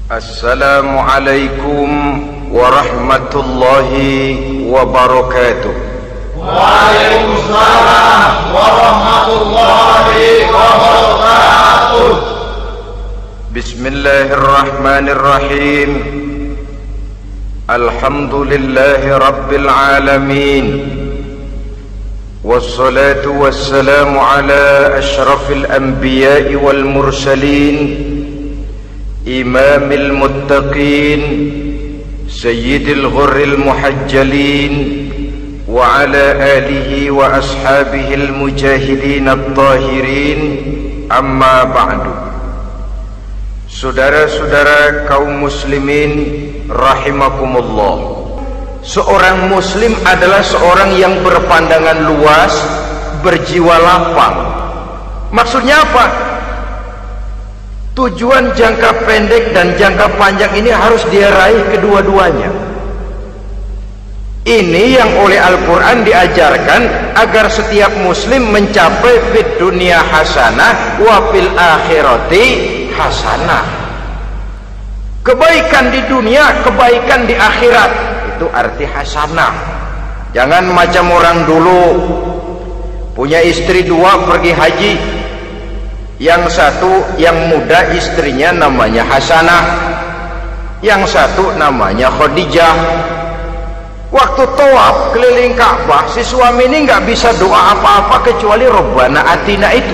Assalamualaikum warahmatullahi wabarakatuh. Waalaikumsalam warahmatullahi wabarakatuh. Bismillahirrahmanirrahim. Alhamdulillahi rabbil alamin. Wassalatu wassalamu ala ashrafil anbiya'i wal mursalin, imamil muttaqin, sayyidil ghurril muhajjalin, wa ala alihi wa ashabihil mujahidin at-tahirin, amma ba'du. Saudara-saudara kaum muslimin rahimakumullah, seorang muslim adalah seorang yang berpandangan luas, berjiwa lapang. Maksudnya apa? Tujuan jangka pendek dan jangka panjang ini harus dia raih kedua-duanya. Ini yang oleh Al-Quran diajarkan agar setiap muslim mencapai fid dunya hasanah wa fil akhirati hasanah. Kebaikan di dunia, kebaikan di akhirat, itu arti hasanah. Jangan macam orang dulu punya istri dua pergi haji. Yang satu yang muda istrinya namanya Hasanah, yang satu namanya Khadijah. Waktu tawaf keliling Ka'bah, si suami ini nggak bisa doa apa-apa kecuali Rabbana Atina itu.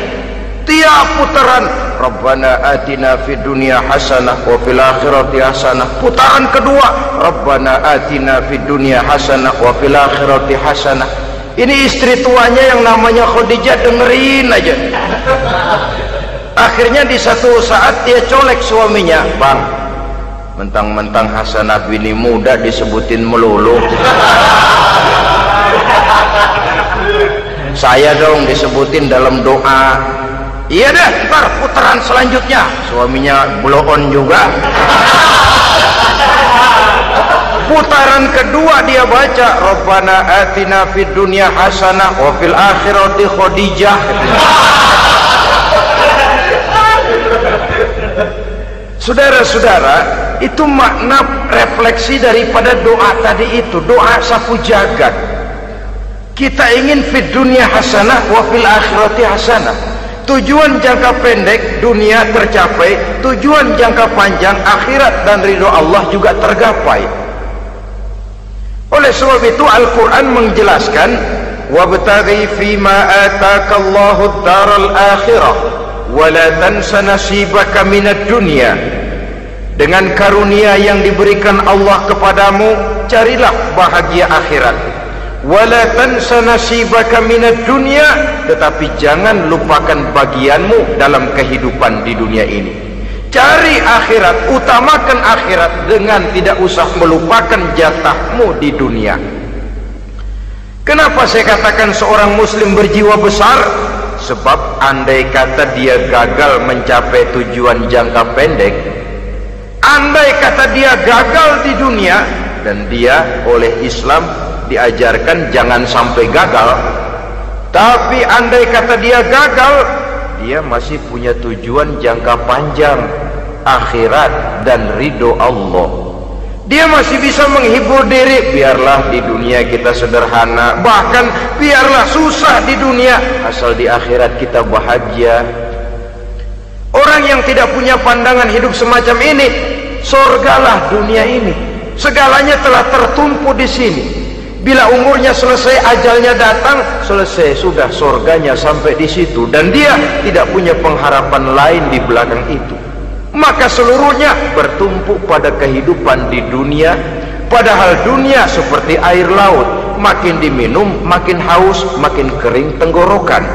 Tiap putaran Rabbana Atina fid dunya hasanah wa fil akhirati hasanah. Putaran kedua Rabbana Atina fid dunya hasanah wa fil akhirati hasanah. Ini istri tuanya yang namanya Khadijah dengerin aja. Akhirnya di satu saat dia colek suaminya, "Bang, mentang-mentang Hasanah bini muda disebutin melulu, saya dong disebutin dalam doa." "Iya dah, ntar putaran selanjutnya." Suaminya blow on juga. Putaran kedua dia baca Rabbana Atina fid dunya hasanah wa fil akhirati Khadijah. Saudara-saudara, itu makna refleksi daripada doa tadi itu, doa sapu jagat. Kita ingin fid dunya hasanah wa fil akhirati hasanah. Tujuan jangka pendek dunia tercapai, tujuan jangka panjang akhirat dan ridho Allah juga tergapai. Oleh sebab itu Al-Quran menjelaskan, wabtaghi fima atakallahu ad-daral akhirah wala tansa nasibaka minad dunya. Dengan karunia yang diberikan Allah kepadamu, carilah bahagia akhirat. Wala tansa nasibaka minad dunya, tetapi jangan lupakan bagianmu dalam kehidupan di dunia ini. Cari akhirat, utamakan akhirat dengan tidak usah melupakan jatahmu di dunia. Kenapa saya katakan seorang muslim berjiwa besar? Sebab andai kata dia gagal mencapai tujuan jangka pendek, andai kata dia gagal di dunia, dan dia oleh Islam diajarkan jangan sampai gagal, tapi andai kata dia gagal, dia masih punya tujuan jangka panjang, akhirat dan ridho Allah. Dia masih bisa menghibur diri, biarlah di dunia kita sederhana, bahkan biarlah susah di dunia, asal di akhirat kita bahagia. Orang yang tidak punya pandangan hidup semacam ini, sorgalah dunia ini, segalanya telah tertumpu di sini. Bila umurnya selesai, ajalnya datang, selesai sudah sorganya sampai di situ, dan dia tidak punya pengharapan lain di belakang itu. Maka seluruhnya bertumpu pada kehidupan di dunia, padahal dunia seperti air laut, makin diminum makin haus, makin kering tenggorokan.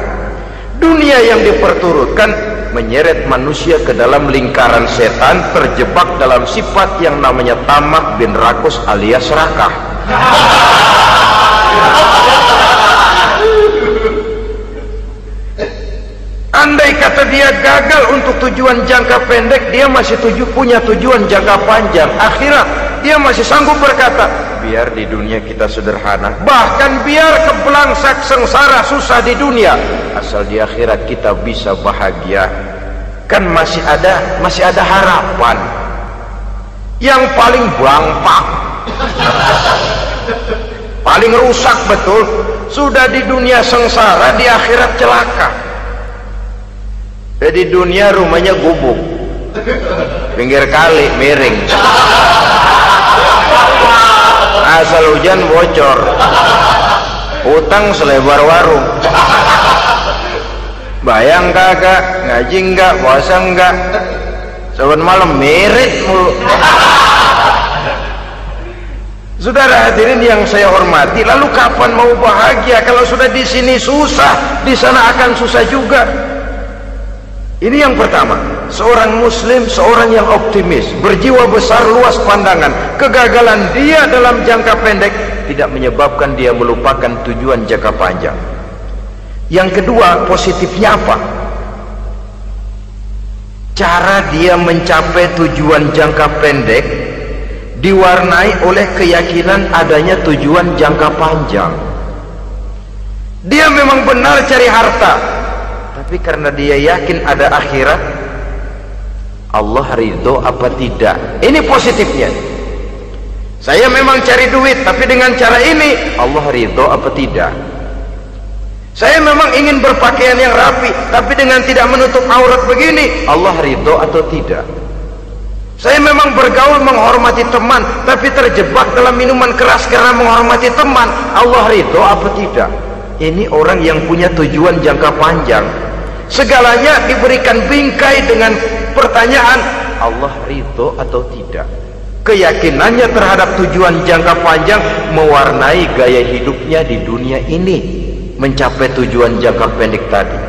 Dunia yang diperturutkan menyeret manusia ke dalam lingkaran setan, terjebak dalam sifat yang namanya tamak bin rakus alias serakah. Andai kata dia gagal untuk tujuan jangka pendek, dia masih punya tujuan jangka panjang, akhirat. Dia masih sanggup berkata, biar di dunia kita sederhana, bahkan biar kebelangsak sengsara susah di dunia, asal di akhirat kita bisa bahagia. Kan masih ada harapan. yang paling bangpak, paling rusak betul. Sudah di dunia sengsara, di akhirat celaka. Jadi dunia rumahnya gubuk, pinggir kali miring, asal hujan bocor, utang selebar warung. Bayang kagak, ngaji enggak, puasa enggak, saban malam merit mulu. Saudara hadirin yang saya hormati, lalu kapan mau bahagia kalau sudah di sini susah, di sana akan susah juga. Ini yang pertama, seorang muslim, seorang yang optimis, berjiwa besar, luas pandangan. Kegagalan dia dalam jangka pendek tidak menyebabkan dia melupakan tujuan jangka panjang. Yang kedua, positifnya apa? Cara dia mencapai tujuan jangka pendek diwarnai oleh keyakinan adanya tujuan jangka panjang. Dia memang benar cari harta, tapi karena dia yakin ada akhirat, Allah ridho apa tidak. Ini positifnya. Saya memang cari duit, tapi dengan cara ini Allah ridho apa tidak. Saya memang ingin berpakaian yang rapi, tapi dengan tidak menutup aurat begini, Allah ridho atau tidak. Saya memang bergaul menghormati teman, tapi terjebak dalam minuman keras karena menghormati teman, Allah ridho apa tidak. Ini orang yang punya tujuan jangka panjang. Segalanya diberikan bingkai dengan pertanyaan, Allah ridho atau tidak. Keyakinannya terhadap tujuan jangka panjang mewarnai gaya hidupnya di dunia ini, mencapai tujuan jangka pendek tadi.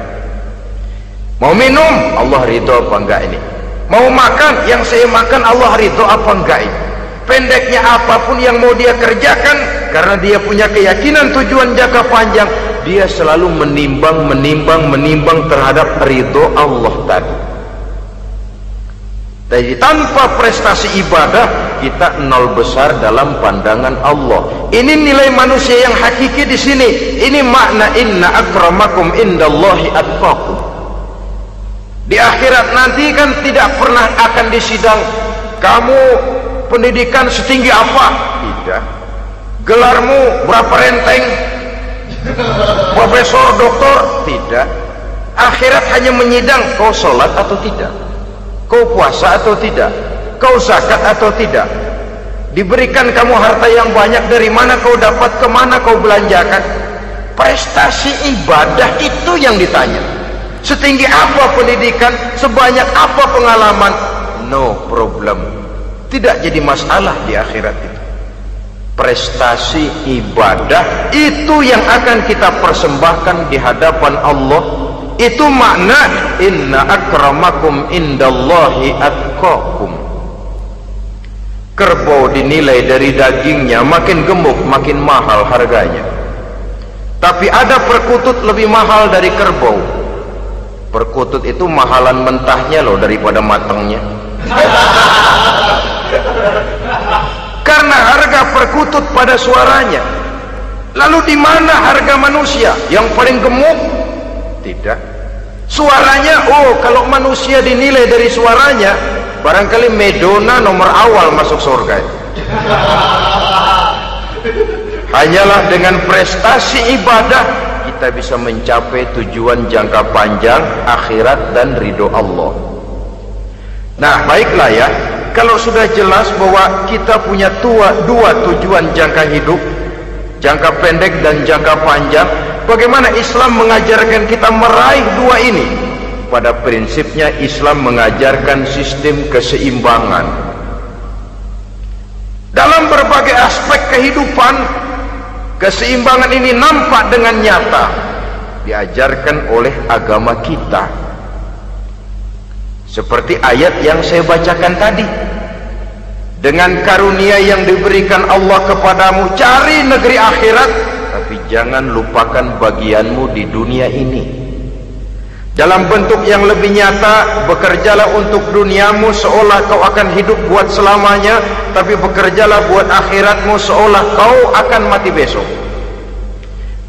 Mau minum, Allah ridho apa enggak ini? Mau makan, yang saya makan Allah ridho apa enggak ini? Pendeknya apapun yang mau dia kerjakan, karena dia punya keyakinan tujuan jangka panjang, dia selalu menimbang terhadap ridho Allah tadi. Jadi tanpa prestasi ibadah, kita nol besar dalam pandangan Allah. Ini nilai manusia yang hakiki di sini. Ini makna inna akramakum indallahi atqakum. Di akhirat nanti kan tidak pernah akan disidang, kamu pendidikan setinggi apa? Tidak. Gelarmu berapa renteng? Profesor, doktor? Tidak. Akhirat hanya menyidang kau sholat atau tidak, kau puasa atau tidak, kau zakat atau tidak. Diberikan kamu harta yang banyak, dari mana kau dapat, kemana kau belanjakan. Prestasi ibadah itu yang ditanya. Setinggi apa pendidikan, sebanyak apa pengalaman, no problem, tidak jadi masalah di akhirat itu. Prestasi ibadah itu yang akan kita persembahkan di hadapan Allah. Itu makna inna akramakum indallahi atqakum. Kerbau dinilai dari dagingnya, makin gemuk makin mahal harganya. Tapi ada perkutut lebih mahal dari kerbau. Perkutut itu mahalan mentahnya loh daripada matangnya. Karena harga perkutut pada suaranya. Lalu di mana harga manusia yang paling gemuk? Tidak. Suaranya, oh kalau manusia dinilai dari suaranya, barangkali Madonna nomor awal masuk surga. Hanyalah dengan prestasi ibadah kita bisa mencapai tujuan jangka panjang, akhirat dan ridho Allah. Nah baiklah ya, kalau sudah jelas bahwa kita punya dua tujuan jangka hidup, jangka pendek dan jangka panjang, bagaimana Islam mengajarkan kita meraih dua ini? Pada prinsipnya Islam mengajarkan sistem keseimbangan. Dalam berbagai aspek kehidupan, keseimbangan ini nampak dengan nyata diajarkan oleh agama kita. Seperti ayat yang saya bacakan tadi, dengan karunia yang diberikan Allah kepadamu, cari negeri akhirat, tapi jangan lupakan bagianmu di dunia ini. Dalam bentuk yang lebih nyata, bekerjalah untuk duniamu seolah kau akan hidup buat selamanya, tapi bekerjalah buat akhiratmu seolah kau akan mati besok.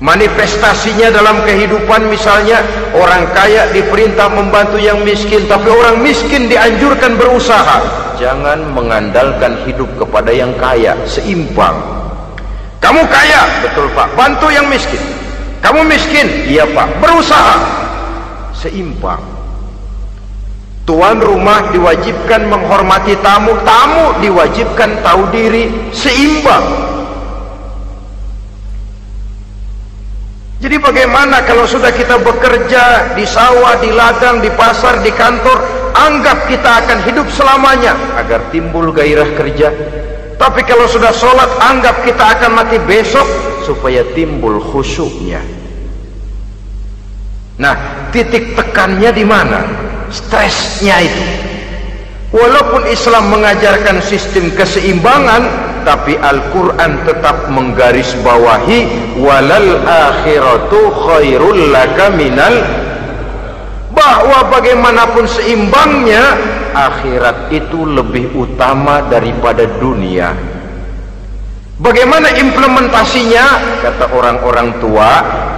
Manifestasinya dalam kehidupan, misalnya orang kaya diperintah membantu yang miskin, tapi orang miskin dianjurkan berusaha jangan mengandalkan hidup kepada yang kaya, seimbang. Kamu kaya, betul Pak, bantu yang miskin. Kamu miskin, iya Pak, berusaha, seimbang. Tuan rumah diwajibkan menghormati tamu, tamu diwajibkan tahu diri, seimbang. Jadi bagaimana kalau sudah kita bekerja di sawah, di ladang, di pasar, di kantor, anggap kita akan hidup selamanya agar timbul gairah kerja. Tapi kalau sudah sholat, anggap kita akan mati besok supaya timbul khusyuknya. Nah, titik tekannya di mana? Stresnya itu. Walaupun Islam mengajarkan sistem keseimbangan, tapi Al-Quran tetap menggarisbawahi walal akhiratu khairul laka minal, bahwa bagaimanapun seimbangnya, akhirat itu lebih utama daripada dunia. Bagaimana implementasinya? Kata orang-orang tua,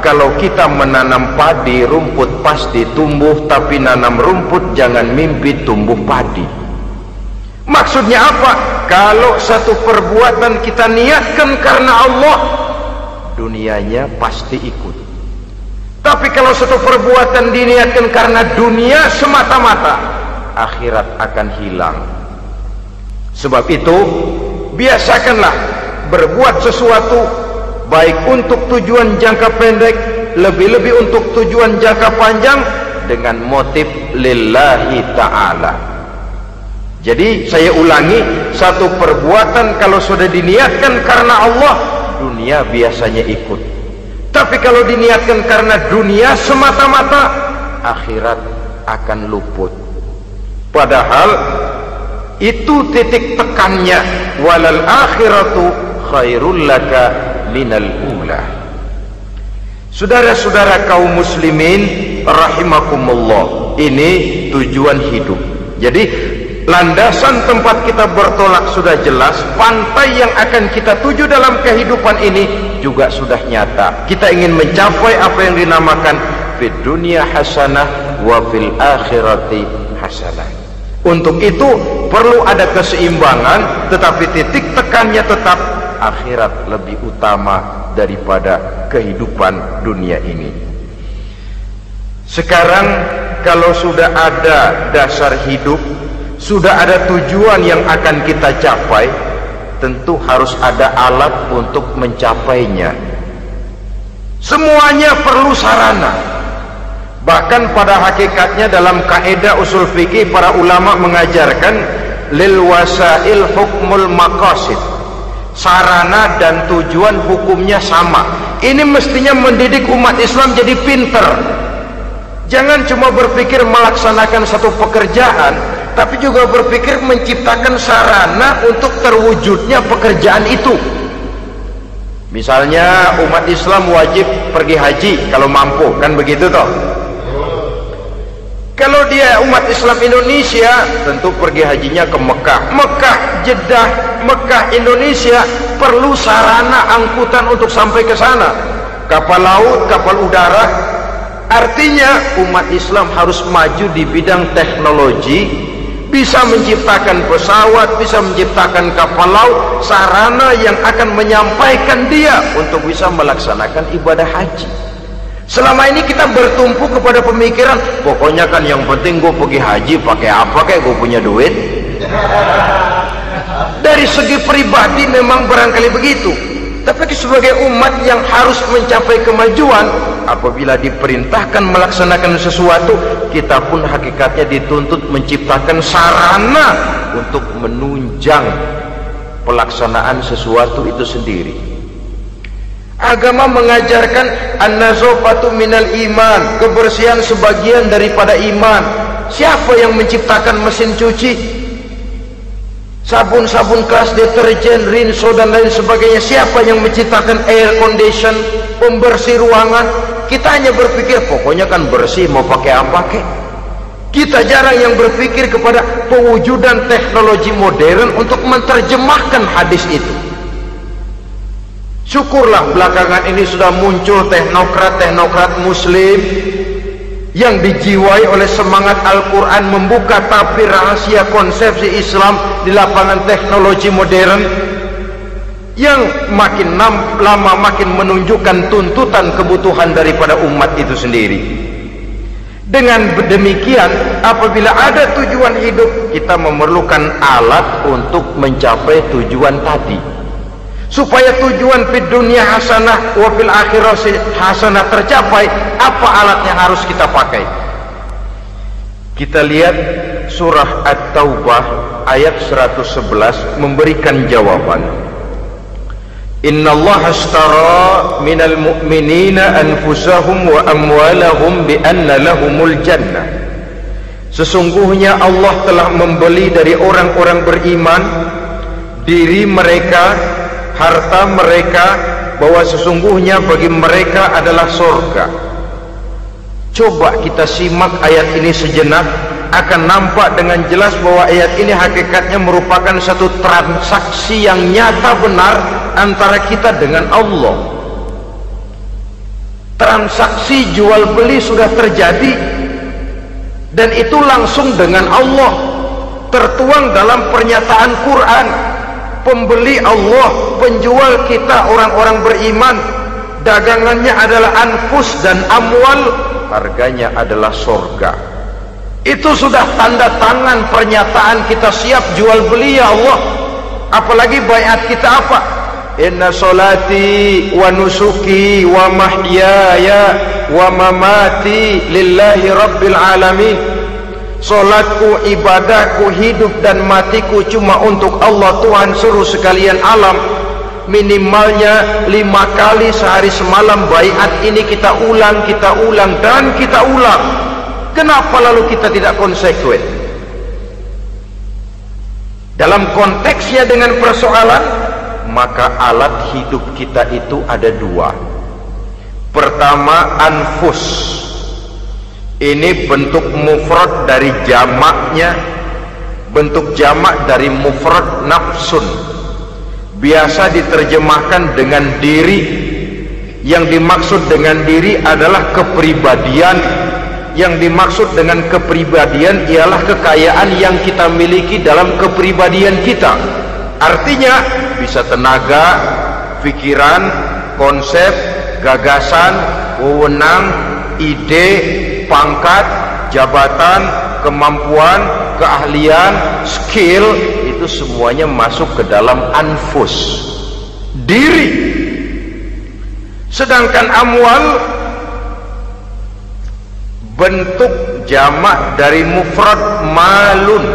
kalau kita menanam padi, rumput pasti tumbuh, tapi nanam rumput jangan mimpi tumbuh padi. Maksudnya apa? Kalau satu perbuatan kita niatkan karena Allah, dunianya pasti ikut. Tapi kalau satu perbuatan diniatkan karena dunia semata-mata, akhirat akan hilang. Sebab itu, biasakanlah berbuat sesuatu baik untuk tujuan jangka pendek, lebih-lebih untuk tujuan jangka panjang, dengan motif lillahi ta'ala. Jadi saya ulangi, satu perbuatan kalau sudah diniatkan karena Allah, dunia biasanya ikut. Tapi kalau diniatkan karena dunia semata-mata, akhirat akan luput. Padahal itu titik tekannya, walal akhiratu khairul laka minal ula. Saudara-saudara kaum muslimin rahimakumullah, ini tujuan hidup. Jadi landasan tempat kita bertolak sudah jelas, pantai yang akan kita tuju dalam kehidupan ini juga sudah nyata. Kita ingin mencapai apa yang dinamakan fid dunya hasanah wa fil akhirati hasanah. Untuk itu perlu ada keseimbangan, tetapi titik tekannya tetap akhirat lebih utama daripada kehidupan dunia ini. Sekarang kalau sudah ada dasar hidup, sudah ada tujuan yang akan kita capai, tentu harus ada alat untuk mencapainya. Semuanya perlu sarana. Bahkan pada hakikatnya dalam kaidah usul fikih, para ulama mengajarkan lil wasail hukmul maqasid. Sarana dan tujuan hukumnya sama. Ini mestinya mendidik umat Islam jadi pinter. Jangan cuma berpikir melaksanakan satu pekerjaan, tapi juga berpikir menciptakan sarana untuk terwujudnya pekerjaan itu. Misalnya umat Islam wajib pergi haji kalau mampu, kan begitu toh? Kalau dia umat Islam Indonesia, tentu pergi hajinya ke Mekah. Mekah, Jeddah, Mekah, Indonesia, perlu sarana angkutan untuk sampai ke sana. Kapal laut, kapal udara. Artinya umat Islam harus maju di bidang teknologi, bisa menciptakan pesawat, bisa menciptakan kapal laut, sarana yang akan menyampaikan dia untuk bisa melaksanakan ibadah haji. Selama ini kita bertumpu kepada pemikiran, pokoknya kan yang penting gue pergi haji pakai apa, kayak gue punya duit. Dari segi pribadi memang barangkali begitu, tapi sebagai umat yang harus mencapai kemajuan, apabila diperintahkan melaksanakan sesuatu, kita pun hakikatnya dituntut menciptakan sarana untuk menunjang pelaksanaan sesuatu itu sendiri. Agama mengajarkan an-nazafatu minal iman, kebersihan sebagian daripada iman. Siapa yang menciptakan mesin cuci, sabun-sabun keras, deterjen, rinso dan lain sebagainya? Siapa yang menciptakan air condition, pembersih ruangan? Kita hanya berpikir pokoknya kan bersih, mau pakai apa kek. Kita jarang yang berpikir kepada pewujudan teknologi modern untuk menerjemahkan hadis itu. Syukurlah belakangan ini sudah muncul teknokrat-teknokrat muslim yang dijiwai oleh semangat Al-Quran membuka tabir rahasia konsepsi Islam di lapangan teknologi modern yang makin lama makin menunjukkan tuntutan kebutuhan daripada umat itu sendiri. Dengan demikian, apabila ada tujuan hidup, kita memerlukan alat untuk mencapai tujuan tadi. Supaya tujuan fid dunya hasanah wa fil akhirati hasanah tercapai, apa alat yang harus kita pakai? Kita lihat surah At-Taubah ayat 111 memberikan jawaban. Innallaha ashtara minal mu'minina anfusahum wa amwalahum bi anna lahumul jannah. Sesungguhnya Allah telah membeli dari orang-orang beriman diri mereka, harta mereka, bahwa sesungguhnya bagi mereka adalah surga. Coba kita simak ayat ini sejenak, akan nampak dengan jelas bahwa ayat ini hakikatnya merupakan satu transaksi yang nyata benar antara kita dengan Allah. Transaksi jual beli sudah terjadi, dan itu langsung dengan Allah, tertuang dalam pernyataan Quran. Pembeli Allah, penjual kita orang-orang beriman, dagangannya adalah anfus dan amwal, harganya adalah surga. Itu sudah tanda tangan pernyataan kita siap jual beli ya Allah. Apalagi baiat kita apa? Inna solati wa nusuki wa mahyaya wa mamati lillahi rabbil alamin. Solatku, ibadahku, hidup dan matiku cuma untuk Allah Tuhan seluruh sekalian alam. Minimalnya 5 kali sehari semalam baiat ini kita ulang dan kita ulang. Kenapa lalu kita tidak konsekuen? Dalam konteksnya dengan persoalan, maka alat hidup kita itu ada 2. Pertama, anfus. Ini bentuk mufrad dari jamaknya, bentuk jamak dari mufrad nafsun. Biasa diterjemahkan dengan diri. Yang dimaksud dengan diri adalah kepribadian. Yang dimaksud dengan kepribadian ialah kekayaan yang kita miliki dalam kepribadian kita. Artinya bisa tenaga, pikiran, konsep, gagasan, wewenang, ide, pangkat, jabatan, kemampuan, keahlian, skill, itu semuanya masuk ke dalam anfus, diri. Sedangkan amwal bentuk jamak dari mufrad malun,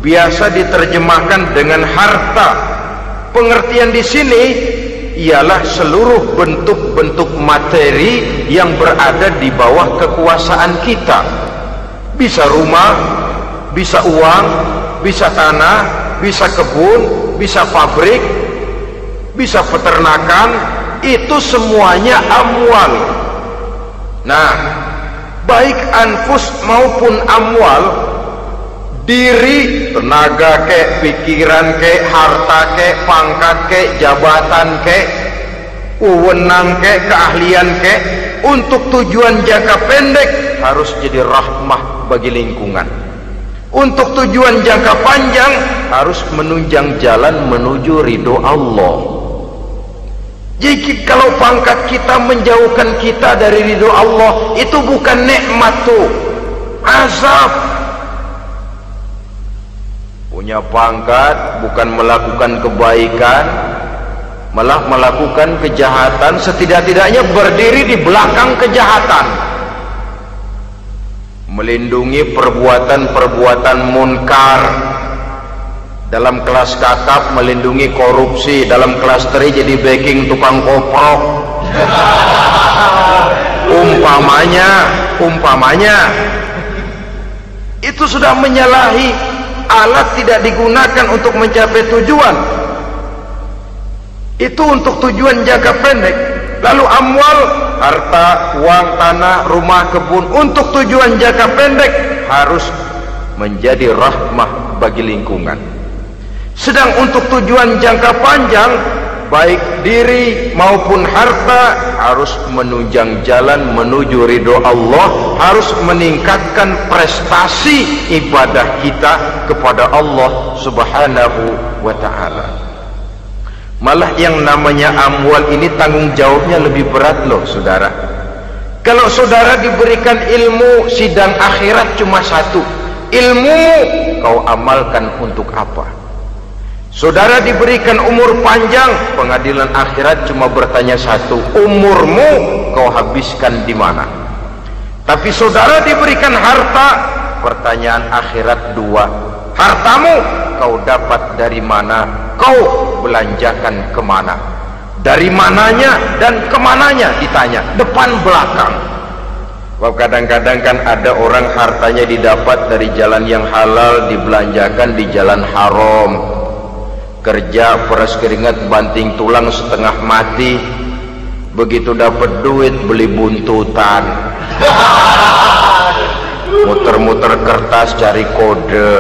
biasa diterjemahkan dengan harta. Pengertian di sini ialah seluruh bentuk-bentuk materi yang berada di bawah kekuasaan kita. Bisa rumah, bisa uang, bisa tanah, bisa kebun, bisa pabrik, bisa peternakan, itu semuanya amwal. Nah, baik anfus maupun amwal, diri, tenaga kek, pikiran kek, harta kek, pangkat kek, jabatan kek, wewenang kek, keahlian kek, untuk tujuan jangka pendek harus jadi rahmah bagi lingkungan. Untuk tujuan jangka panjang harus menunjang jalan menuju ridho Allah. Jadi kalau pangkat kita menjauhkan kita dari ridho Allah, itu bukan nikmat tuh, azab. Punya pangkat bukan melakukan kebaikan, malah melakukan kejahatan, setidak-tidaknya berdiri di belakang kejahatan, melindungi perbuatan-perbuatan munkar. Dalam kelas kakap melindungi korupsi, dalam kelas teri jadi backing tukang koprok. umpamanya itu sudah menyalahi. Alat tidak digunakan untuk mencapai tujuan, itu untuk tujuan jangka pendek. Lalu amwal, harta, uang, tanah, rumah, kebun, untuk tujuan jangka pendek harus menjadi rahmah bagi lingkungan. Sedang untuk tujuan jangka panjang baik diri maupun harta harus menunjang jalan menuju ridho Allah, harus meningkatkan prestasi ibadah kita kepada Allah Subhanahu wa ta'ala. Malah yang namanya amwal ini tanggung jawabnya lebih berat loh saudara. Kalau saudara diberikan ilmu, sidang akhirat cuma satu, ilmu kau amalkan untuk apa? Saudara diberikan umur panjang, pengadilan akhirat cuma bertanya satu, umurmu kau habiskan di mana? Tapi saudara diberikan harta, pertanyaan akhirat dua, hartamu kau dapat dari mana? Kau belanjakan kemana? Dari mananya dan kemananya ditanya, depan belakang. Kadang-kadang kan ada orang hartanya didapat dari jalan yang halal, dibelanjakan di jalan haram. Kerja peras keringat banting tulang setengah mati, begitu dapat duit beli buntutan, muter-muter kertas cari kode.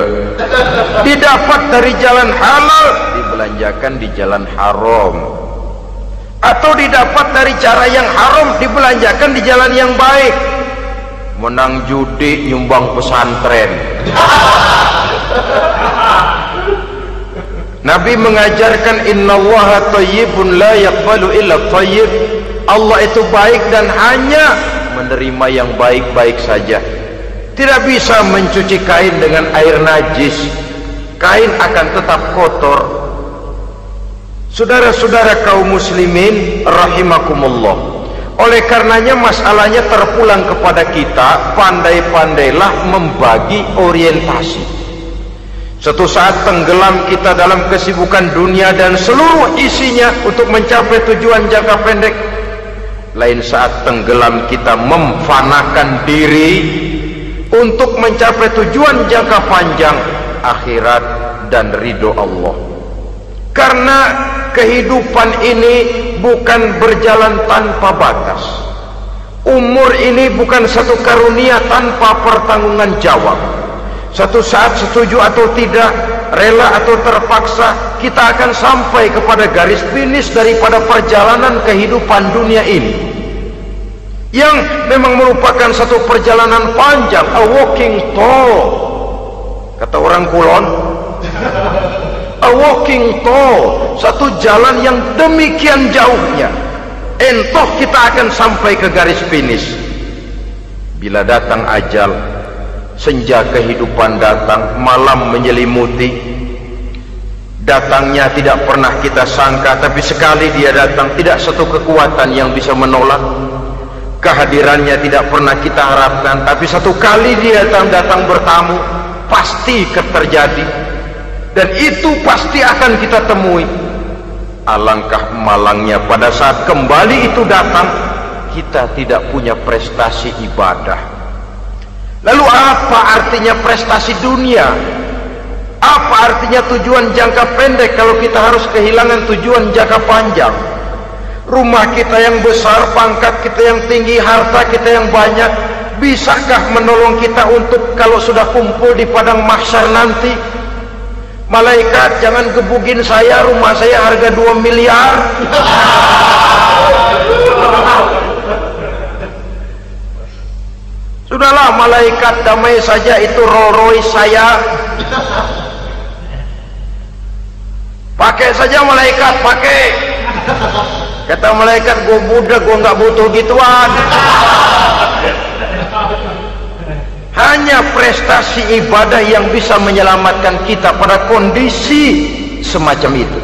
Didapat dari jalan halal, dibelanjakan di jalan haram, atau didapat dari cara yang haram, dibelanjakan di jalan yang baik. Menang judi nyumbang pesantren. Nabi mengajarkan innallaha thayyibun la yaqbalu illa thayyib. Allah itu baik dan hanya menerima yang baik-baik saja. Tidak bisa mencuci kain dengan air najis. Kain akan tetap kotor. Saudara-saudara kaum muslimin rahimakumullah. Oleh karenanya masalahnya terpulang kepada kita, pandai-pandailah membagi orientasi. Suatu saat tenggelam kita dalam kesibukan dunia dan seluruh isinya untuk mencapai tujuan jangka pendek. Lain saat tenggelam kita memfanakan diri untuk mencapai tujuan jangka panjang, akhirat dan ridho Allah. Karena kehidupan ini bukan berjalan tanpa batas. Umur ini bukan satu karunia tanpa pertanggungan jawab. Suatu saat setuju atau tidak, rela atau terpaksa, kita akan sampai kepada garis finish daripada perjalanan kehidupan dunia ini, yang memang merupakan satu perjalanan panjang, a walking tall, kata orang Kulon. A walking tall, satu jalan yang demikian jauhnya. Entoh kita akan sampai ke garis finish. Bila datang ajal, senja kehidupan datang, malam menyelimuti. Datangnya tidak pernah kita sangka, tapi sekali dia datang, tidak satu kekuatan yang bisa menolak. Kehadirannya tidak pernah kita harapkan, tapi satu kali dia datang bertamu, pasti terjadi. Dan itu pasti akan kita temui. Alangkah malangnya pada saat kembali itu datang, kita tidak punya prestasi ibadah. Lalu apa artinya prestasi dunia? Apa artinya tujuan jangka pendek kalau kita harus kehilangan tujuan jangka panjang? Rumah kita yang besar, pangkat kita yang tinggi, harta kita yang banyak, bisakah menolong kita untuk kalau sudah kumpul di padang mahsyar nanti? Malaikat, jangan gebugin saya, rumah saya harga 2 miliar. Sudahlah malaikat, damai saja, itu Rolls Royce saya. Pakai saja malaikat, pakai. Kata malaikat, gue budak, gue nggak butuh gituan. Hanya prestasi ibadah yang bisa menyelamatkan kita pada kondisi semacam itu.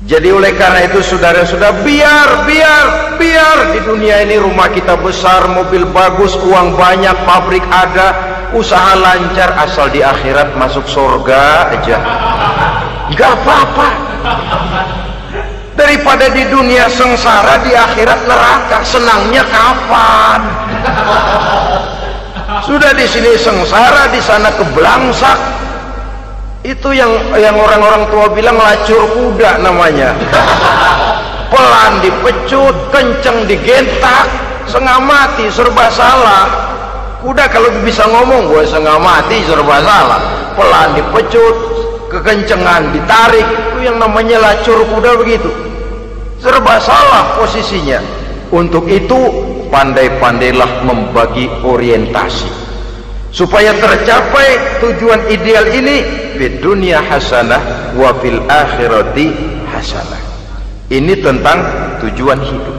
Jadi oleh karena itu saudara-saudara, biar di dunia ini rumah kita besar, mobil bagus, uang banyak, pabrik ada, usaha lancar, asal di akhirat masuk surga aja, nggak apa-apa. Daripada di dunia sengsara, di akhirat neraka, senangnya kapan? Sudah di sini sengsara, di sana keblangsak. Itu yang orang-orang tua bilang lacur kuda namanya. Pelan dipecut, kenceng digentak, setengah mati, serba salah. Kuda kalau bisa ngomong, gue setengah mati, serba salah. Pelan dipecut, kekencengan ditarik, itu yang namanya lacur kuda begitu, serba salah posisinya. Untuk itu pandai-pandailah membagi orientasi supaya tercapai tujuan ideal ini, fid dunya hasanah wa fil akhirati hasanah. Ini tentang tujuan hidup.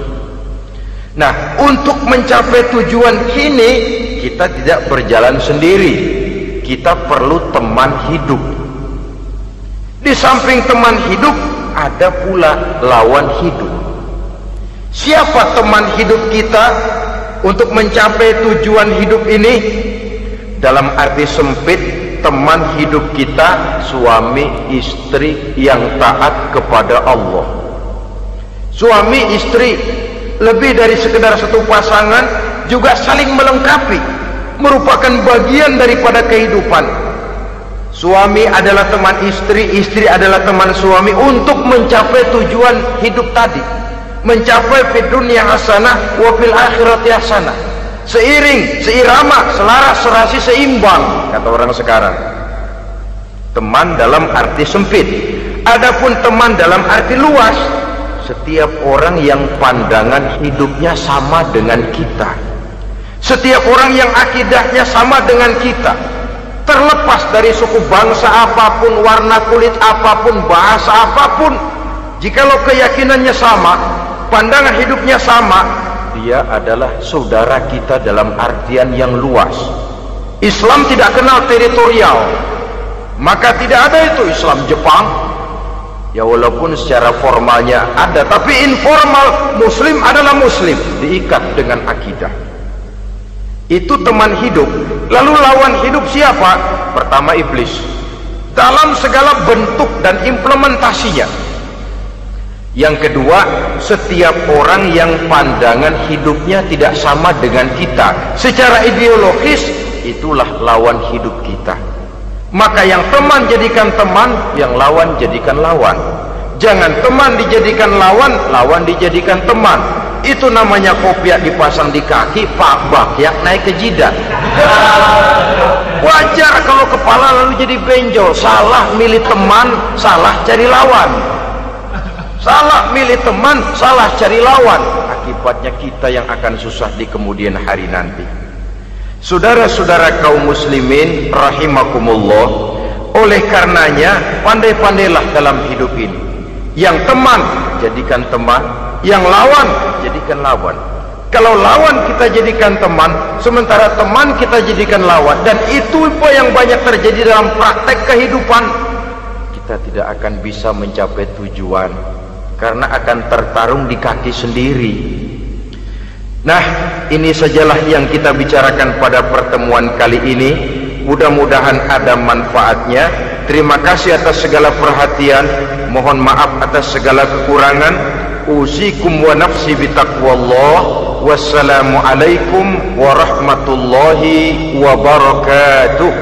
Nah, untuk mencapai tujuan ini kita tidak berjalan sendiri, kita perlu teman hidup. Di samping teman hidup ada pula lawan hidup. Siapa teman hidup kita untuk mencapai tujuan hidup ini? Dalam arti sempit, teman hidup kita suami istri yang taat kepada Allah. Suami istri lebih dari sekedar satu pasangan, juga saling melengkapi, merupakan bagian daripada kehidupan. Suami adalah teman istri, istri adalah teman suami untuk mencapai tujuan hidup tadi, mencapai fid dunya hasanah wa fil akhirati hasanah. Seiring, seirama, selaras, serasi, seimbang, kata orang sekarang. Teman dalam arti sempit. Adapun teman dalam arti luas, setiap orang yang pandangan hidupnya sama dengan kita, setiap orang yang akidahnya sama dengan kita, terlepas dari suku bangsa apapun, warna kulit apapun, bahasa apapun, jikalau keyakinannya sama, pandangan hidupnya sama, dia adalah saudara kita dalam artian yang luas. Islam tidak kenal teritorial, maka tidak ada itu Islam Jepang. Ya walaupun secara formalnya ada, tapi informal muslim adalah muslim, diikat dengan akidah. Itu teman hidup. Lalu lawan hidup siapa? Pertama iblis, dalam segala bentuk dan implementasinya. Yang kedua, setiap orang yang pandangan hidupnya tidak sama dengan kita secara ideologis, itulah lawan hidup kita. Maka yang teman jadikan teman, yang lawan jadikan lawan. Jangan teman dijadikan lawan, lawan dijadikan teman. Itu namanya kopiah dipasang di kaki, pak bakyak naik ke jidat. Wajar kalau kepala lalu jadi benjol. Salah milih teman, salah cari lawan. Salah milih teman, salah cari lawan. Akibatnya kita yang akan susah di kemudian hari nanti. Saudara-saudara kaum muslimin rahimakumullah, oleh karenanya pandai-pandailah dalam hidup ini. Yang teman jadikan teman, yang lawan jadikan lawan. Kalau lawan kita jadikan teman, sementara teman kita jadikan lawan, dan itu yang banyak terjadi dalam praktek kehidupan, kita tidak akan bisa mencapai tujuan karena akan tertarung di kaki sendiri. Nah, ini sajalah yang kita bicarakan pada pertemuan kali ini. Mudah-mudahan ada manfaatnya. Terima kasih atas segala perhatian. Mohon maaf atas segala kekurangan. Usikum wa nafsi bitaqwallah. Wassalamualaikum warahmatullahi wabarakatuh.